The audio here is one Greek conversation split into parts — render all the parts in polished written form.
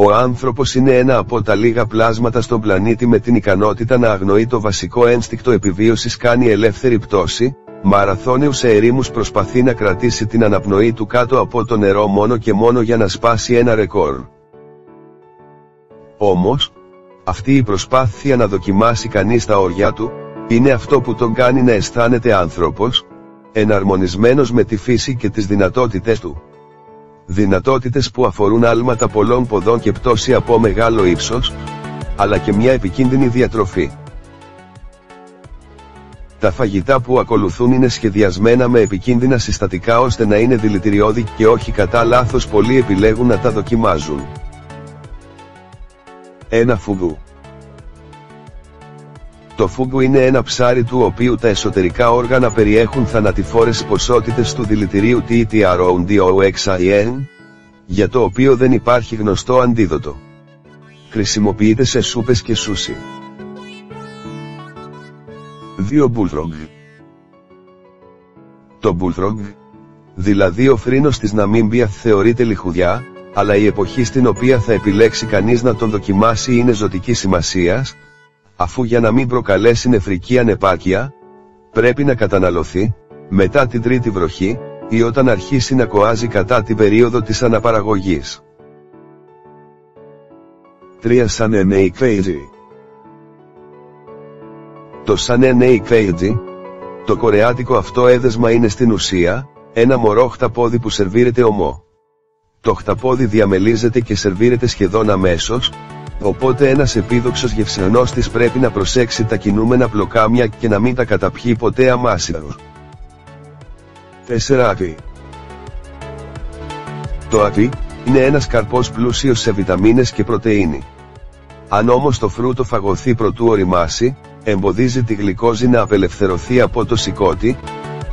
Ο άνθρωπος είναι ένα από τα λίγα πλάσματα στον πλανήτη με την ικανότητα να αγνοεί το βασικό ένστικτο επιβίωσης, κάνει ελεύθερη πτώση, μαραθώνιους ερήμους, προσπαθεί να κρατήσει την αναπνοή του κάτω από το νερό μόνο και μόνο για να σπάσει ένα ρεκόρ. Όμως, αυτή η προσπάθεια να δοκιμάσει κανείς τα όρια του, είναι αυτό που τον κάνει να αισθάνεται άνθρωπος, εναρμονισμένος με τη φύση και τις δυνατότητες του. Δυνατότητες που αφορούν άλματα πολλών ποδών και πτώση από μεγάλο ύψος, αλλά και μια επικίνδυνη διατροφή. Τα φαγητά που ακολουθούν είναι σχεδιασμένα με επικίνδυνα συστατικά ώστε να είναι δηλητηριώδη και όχι κατά λάθος πολλοί επιλέγουν να τα δοκιμάζουν. 1. Φουγκού. Το φουγκού είναι ένα ψάρι του οποίου τα εσωτερικά όργανα περιέχουν θανατηφόρες ποσότητες του δηλητηρίου TTRODOXIN, για το οποίο δεν υπάρχει γνωστό αντίδοτο. Χρησιμοποιείται σε σούπες και σούσι. 2. Bullfrog. Το bullfrog, δηλαδή ο φρύνος της Ναμίμπια, θεωρείται λιχουδιά, αλλά η εποχή στην οποία θα επιλέξει κανείς να τον δοκιμάσει είναι ζωτικής σημασίας, αφού για να μην προκαλέσει νεφρική ανεπάρκεια, πρέπει να καταναλωθεί, μετά την τρίτη βροχή, ή όταν αρχίσει να κοάζει κατά την περίοδο της αναπαραγωγής. 3. Sunny Crazy. Το Sunny Crazy, το κορεάτικο αυτό έδεσμα, είναι στην ουσία ένα μωρό χταπόδι που σερβίρεται ομό. Το χταπόδι διαμελίζεται και σερβίρεται σχεδόν αμέσως, οπότε ένας επίδοξος γευσενόστης πρέπει να προσέξει τα κινούμενα πλοκάμια και να μην τα καταπιεί ποτέ αμάσιτος. 4. Άκη. Το άκη είναι ένας καρπός πλούσιος σε βιταμίνες και πρωτεΐνη. Αν όμως το φρούτο φαγωθεί προτού ωριμάσει, εμποδίζει τη γλυκόζη να απελευθερωθεί από το σηκώτη,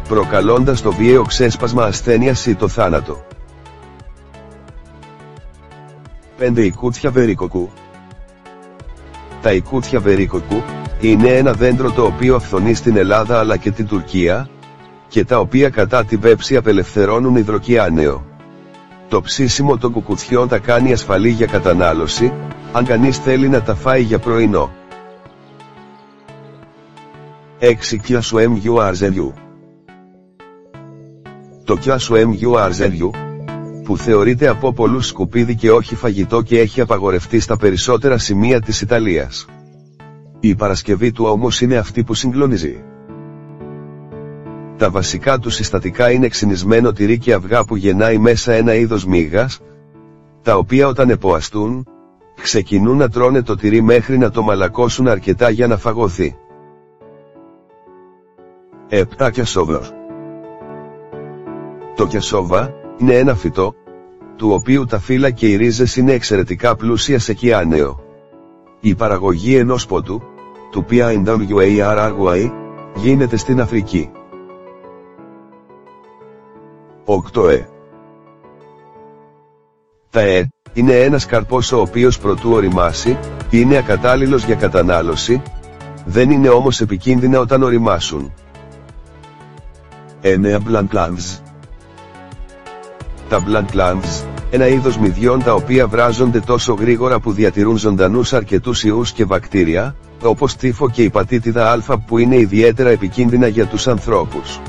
προκαλώντας το βίαιο ξέσπασμα ασθένειας ή το θάνατο. 5. Ικούτσια βερίκοκου. Τα ικούτσια βερίκοκου είναι ένα δέντρο το οποίο αυθονεί στην Ελλάδα αλλά και την Τουρκία, και τα οποία κατά τη βέψη απελευθερώνουν υδροκιάναιο. Το ψήσιμο των κουκουτσιών τα κάνει ασφαλή για κατανάλωση, αν κανείς θέλει να τα φάει για πρωινό. 6. Κιάσου Μουρζελιού. Το κιάσου Μουρζελιού, που θεωρείται από πολλούς σκουπίδι και όχι φαγητό και έχει απαγορευτεί στα περισσότερα σημεία της Ιταλίας. Η παρασκευή του όμως είναι αυτή που συγκλονίζει. Τα βασικά του συστατικά είναι ξυνισμένο τυρί και αυγά που γεννάει μέσα ένα είδος μύγας, τα οποία όταν εποαστούν, ξεκινούν να τρώνε το τυρί μέχρι να το μαλακώσουν αρκετά για να φαγωθεί. 7. Κιασόβα. Το κιασόβα είναι ένα φυτό, του οποίου τα φύλλα και οι ρίζες είναι εξαιρετικά πλούσια σε κιάναιο. Η παραγωγή ενός ποτού, του PINWARY, γίνεται στην Αφρική. 8. Τα είναι ένας καρπός ο οποίος προτού ωριμάσει, είναι ακατάλληλος για κατανάλωση, δεν είναι όμως επικίνδυνα όταν ωριμάσουν. 9. Blancmange. Τα blancmange, ένα είδος μυδιών τα οποία βράζονται τόσο γρήγορα που διατηρούν ζωντανούς αρκετούς ιούς και βακτήρια, όπως τύφο και υπατήτηδα Α, που είναι ιδιαίτερα επικίνδυνα για τους ανθρώπους.